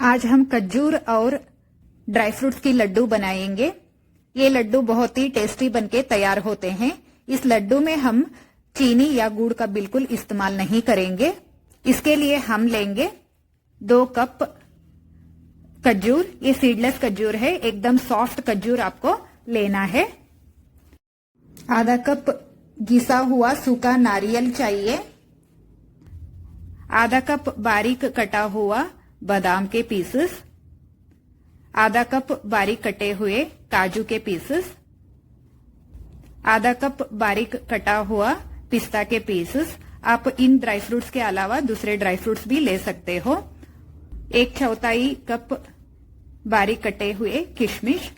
आज हम खजूर और ड्राई फ्रूट्स की लड्डू बनाएंगे। ये लड्डू बहुत ही टेस्टी बनके तैयार होते हैं। इस लड्डू में हम चीनी या गुड़ का बिल्कुल इस्तेमाल नहीं करेंगे। इसके लिए हम लेंगे 2 कप खजूर। ये सीडलेस खजूर है, एकदम सॉफ्ट खजूर आपको लेना है। आधा कप घिसा हुआ सूखा नारियल चाहिए। आधा कप बारीक कटा हुआ बादाम के पीसेस। आधा कप बारीक कटे हुए काजू के पीसेस। आधा कप बारीक कटा हुआ पिस्ता के पीसेस। आप इन ड्राई फ्रूट्स के अलावा दूसरे ड्राई फ्रूट्स भी ले सकते हो। 1/4 कप बारीक कटे हुए किशमिश।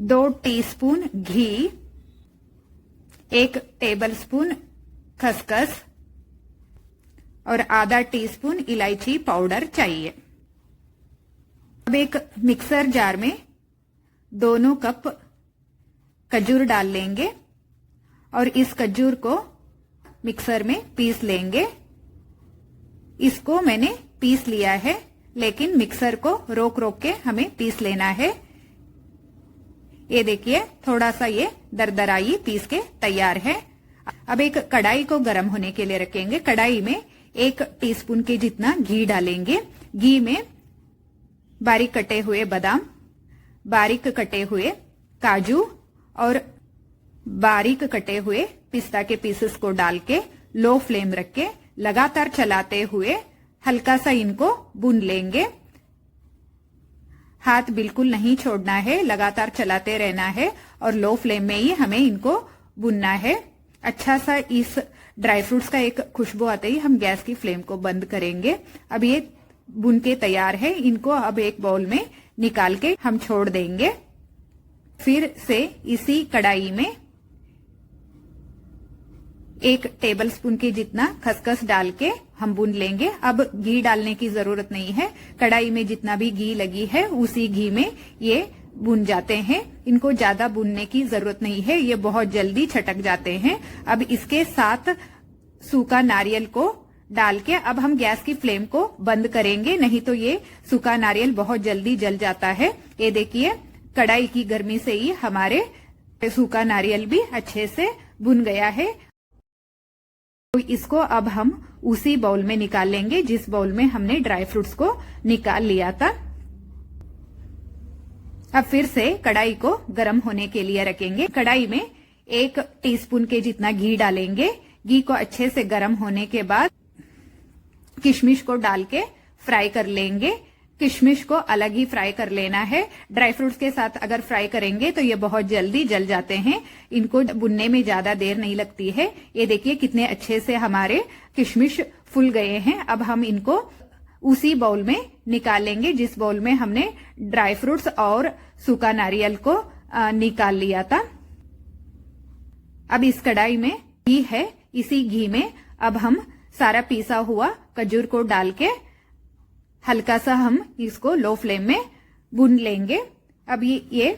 2 टीस्पून घी। 1 टेबलस्पून खसखस और आधा टीस्पून इलायची पाउडर चाहिए। अब एक मिक्सर जार में दोनों कप खजूर डाल लेंगे और इस खजूर को मिक्सर में पीस लेंगे। इसको मैंने पीस लिया है, लेकिन मिक्सर को रोक रोक के हमें पीस लेना है। ये देखिए थोड़ा सा ये दरदराई पीस के तैयार है। अब एक कढ़ाई को गर्म होने के लिए रखेंगे। कढ़ाई में 1 टीस्पून के जितना घी डालेंगे। घी में बारीक कटे हुए बादाम, बारीक कटे हुए काजू और बारीक कटे हुए पिस्ता के पीसेस को डाल के लो फ्लेम रख के लगातार चलाते हुए हल्का सा इनको भून लेंगे। हाथ बिल्कुल नहीं छोड़ना है, लगातार चलाते रहना है और लो फ्लेम में ही हमें इनको भूनना है। अच्छा सा इस ड्राई फ्रूट्स का एक खुशबू आते ही हम गैस की फ्लेम को बंद करेंगे। अब ये भून के तैयार है। इनको अब एक बाउल में निकाल के हम छोड़ देंगे। फिर से इसी कढ़ाई में 1 टेबलस्पून के जितना खसखस डाल के हम भून लेंगे। अब घी डालने की जरूरत नहीं है। कढ़ाई में जितना भी घी लगी है उसी घी में ये भून जाते हैं। इनको ज्यादा भूनने की जरूरत नहीं है, ये बहुत जल्दी छटक जाते हैं। अब इसके साथ सूखा नारियल को डाल के अब हम गैस की फ्लेम को बंद करेंगे, नहीं तो ये सूखा नारियल बहुत जल्दी जल जाता है। ये देखिए कढ़ाई की गर्मी से ही हमारे सूखा नारियल भी अच्छे से भुन गया है। तो इसको अब हम उसी बाउल में निकाल लेंगे जिस बाउल में हमने ड्राई फ्रूट्स को निकाल लिया था। अब फिर से कढ़ाई को गर्म होने के लिए रखेंगे। कढ़ाई में 1 टीस्पून के जितना घी डालेंगे। घी को अच्छे से गर्म होने के बाद किशमिश को डाल के फ्राई कर लेंगे। किशमिश को अलग ही फ्राई कर लेना है। ड्राई फ्रूट्स के साथ अगर फ्राई करेंगे तो ये बहुत जल्दी जल जाते हैं। इनको भुनने में ज्यादा देर नहीं लगती है। ये देखिए कितने अच्छे से हमारे किशमिश फूल गए हैं। अब हम इनको उसी बाउल में निकालेंगे जिस बाउल में हमने ड्राई फ्रूट्स और सूखा नारियल को निकाल लिया था। अब इस कढ़ाई में घी है, इसी घी में अब हम सारा पीसा हुआ खजूर को डाल के हल्का सा हम इसको लो फ्लेम में भून लेंगे। अब ये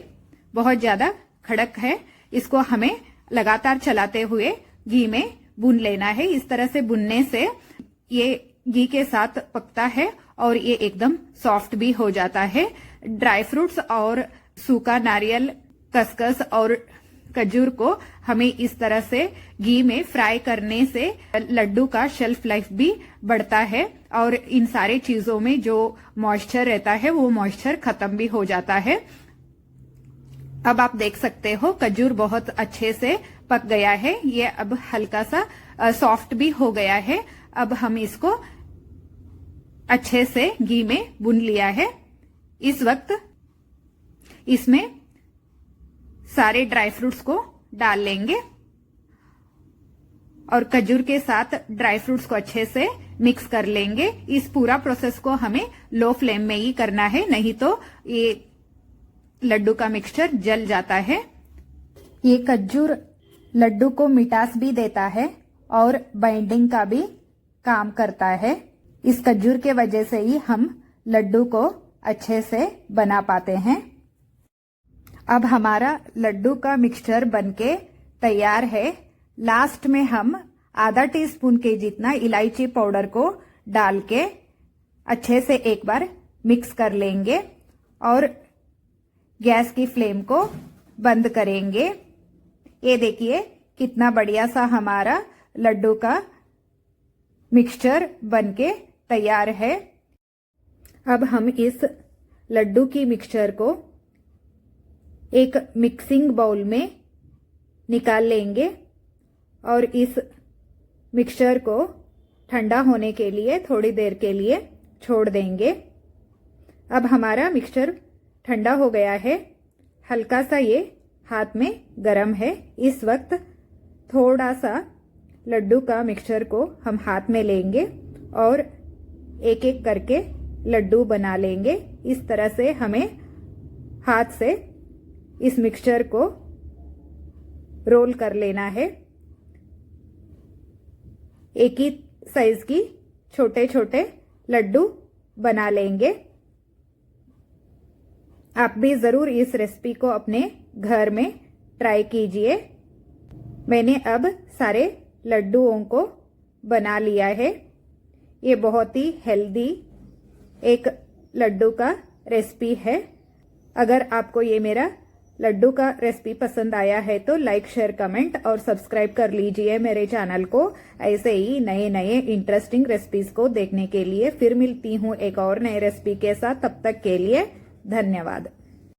बहुत ज्यादा कड़क है, इसको हमें लगातार चलाते हुए घी में भून लेना है। इस तरह से भुनने से ये घी के साथ पकता है और ये एकदम सॉफ्ट भी हो जाता है। ड्राई फ्रूट्स और सूखा नारियल, खसखस और खजूर को हमें इस तरह से घी में फ्राई करने से लड्डू का शेल्फ लाइफ भी बढ़ता है और इन सारे चीजों में जो मॉइस्चर रहता है वो मॉइस्चर खत्म भी हो जाता है। अब आप देख सकते हो खजूर बहुत अच्छे से पक गया है। ये अब हल्का सा सॉफ्ट भी हो गया है। अब हम इसको अच्छे से घी में भून लिया है। इस वक्त इसमें सारे ड्राई फ्रूट्स को डाल लेंगे और खजूर के साथ ड्राई फ्रूट्स को अच्छे से मिक्स कर लेंगे। इस पूरा प्रोसेस को हमें लो फ्लेम में ही करना है, नहीं तो ये लड्डू का मिक्सचर जल जाता है। ये खजूर लड्डू को मिठास भी देता है और बाइंडिंग का भी काम करता है। इस खजूर के वजह से ही हम लड्डू को अच्छे से बना पाते हैं। अब हमारा लड्डू का मिक्सचर बनके तैयार है। लास्ट में हम आधा टीस्पून के जितना इलायची पाउडर को डाल के अच्छे से एक बार मिक्स कर लेंगे और गैस की फ्लेम को बंद करेंगे। ये देखिए कितना बढ़िया सा हमारा लड्डू का मिक्सचर बनके तैयार है। अब हम इस लड्डू की मिक्सचर को एक मिक्सिंग बाउल में निकाल लेंगे और इस मिक्सचर को ठंडा होने के लिए थोड़ी देर के लिए छोड़ देंगे। अब हमारा मिक्सचर ठंडा हो गया है, हल्का सा ये हाथ में गरम है। इस वक्त थोड़ा सा लड्डू का मिक्सचर को हम हाथ में लेंगे और एक एक करके लड्डू बना लेंगे। इस तरह से हमें हाथ से इस मिक्सचर को रोल कर लेना है। एक ही साइज की छोटे छोटे लड्डू बना लेंगे। आप भी जरूर इस रेसिपी को अपने घर में ट्राई कीजिए। मैंने अब सारे लड्डुओं को बना लिया है। ये बहुत ही हेल्दी एक लड्डू का रेसिपी है। अगर आपको ये मेरा लड्डू का रेसिपी पसंद आया है तो लाइक, शेयर, कमेंट और सब्सक्राइब कर लीजिए मेरे चैनल को। ऐसे ही नए नए इंटरेस्टिंग रेसिपीज को देखने के लिए फिर मिलती हूँ एक और नए रेसिपी के साथ। तब तक के लिए धन्यवाद।